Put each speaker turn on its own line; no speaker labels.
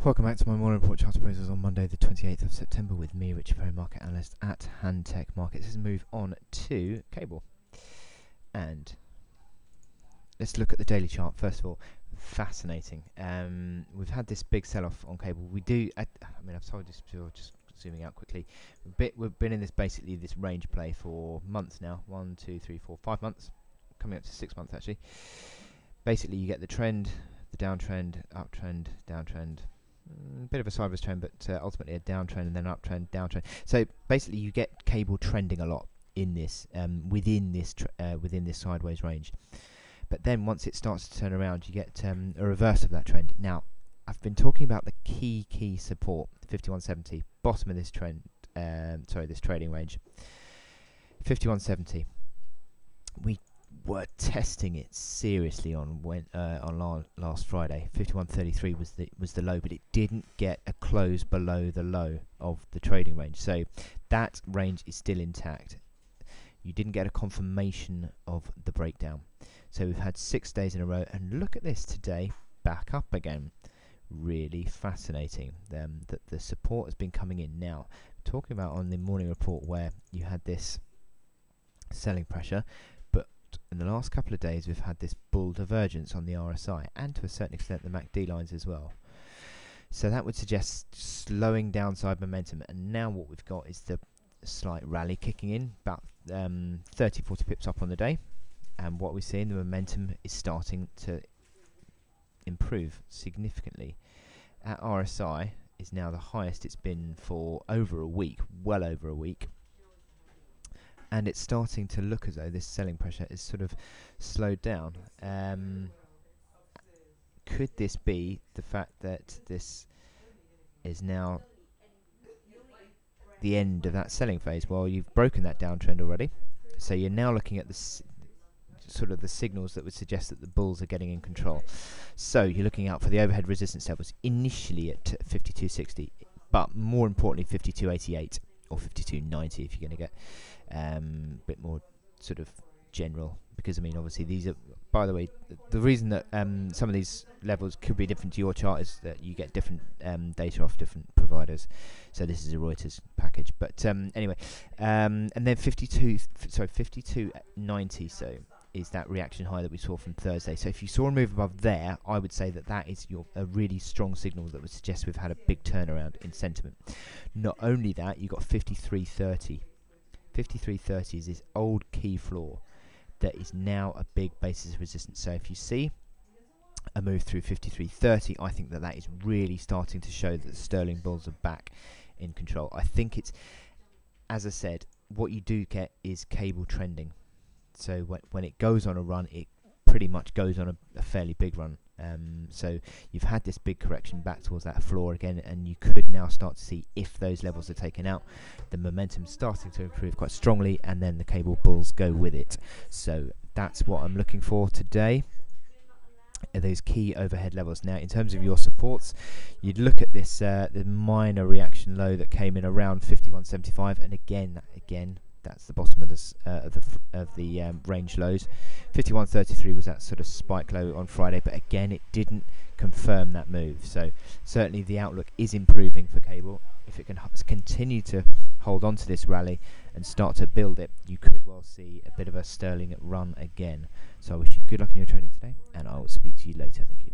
Welcome back to my morning report chart appraisals on Monday the 28th of September with me, Richard Perry, market analyst at Handtech Markets. Let's move on to cable. And let's look at the daily chart first of all. Fascinating. We've had this big sell-off on cable. I've told this before, just zooming out quickly. We've been in basically this range play for months now. 1, 2, 3, 4, 5 months. Coming up to 6 months actually. Basically you get the trend, the downtrend, uptrend, downtrend. Bit of a sideways trend, but ultimately a downtrend and then uptrend, downtrend. So basically, you get cable trending a lot in this, within this sideways range. But then once it starts to turn around, you get a reverse of that trend. Now, I've been talking about the key support, 5170, bottom of this trend. This trading range, 5170. We were testing it seriously on last Friday. 51.33 was the low, but it didn't get a close below the low of the trading range, so that range is still intact. You didn't get a confirmation of the breakdown, so we've had 6 days in a row, and look at this today, back up again. Really fascinating that the support has been coming in. Now, talking about on the morning report where you had this selling pressure, in the last couple of days we've had this bull divergence on the RSI and to a certain extent the MACD lines as well. So that would suggest slowing downside momentum, and now what we've got is the slight rally kicking in, about 30-40 pips up on the day, and what we're seeing, the momentum is starting to improve significantly. Our RSI is now the highest it's been for over a week, well over a week. And it's starting to look as though this selling pressure is sort of slowed down. Could this be the fact that this is now the end of that selling phase? Well, you've broken that downtrend already, so you're now looking at the signals that would suggest that the bulls are getting in control. So you're looking out for the overhead resistance levels initially at 52.60, but more importantly 52.88 or 52.90 if you're going to get a bit more sort of general, because obviously these are, by the way, the reason that some of these levels could be different to your chart is that you get different data off different providers. So this is a Reuters package, but anyway, and then 52.90 so is that reaction high that we saw from Thursday. So if you saw a move above there, I would say that is a really strong signal that would suggest we've had a big turnaround in sentiment. Not only that, you've got 53.30. 53.30 is this old key floor that is now a big basis of resistance. So if you see a move through 53.30, I think that is really starting to show that the sterling bulls are back in control. I think it's, as I said, what you do get is cable trending. So when it goes on a run, it pretty much goes on a fairly big run. So you've had this big correction back towards that floor again, and you could now start to see, if those levels are taken out, the momentum starting to improve quite strongly, and then the cable bulls go with it. So that's what I'm looking for today, are those key overhead levels. Now, in terms of your supports, you'd look at this the minor reaction low that came in around 51.75, and again that's the bottom of this of the range lows. 51.33 was that sort of spike low on Friday, but again it didn't confirm that move. So certainly the outlook is improving for cable. If it can continue to hold on to this rally and start to build it, you could well see a bit of a sterling run again. So I wish you good luck in your trading today, and I will speak to you later. Thank you.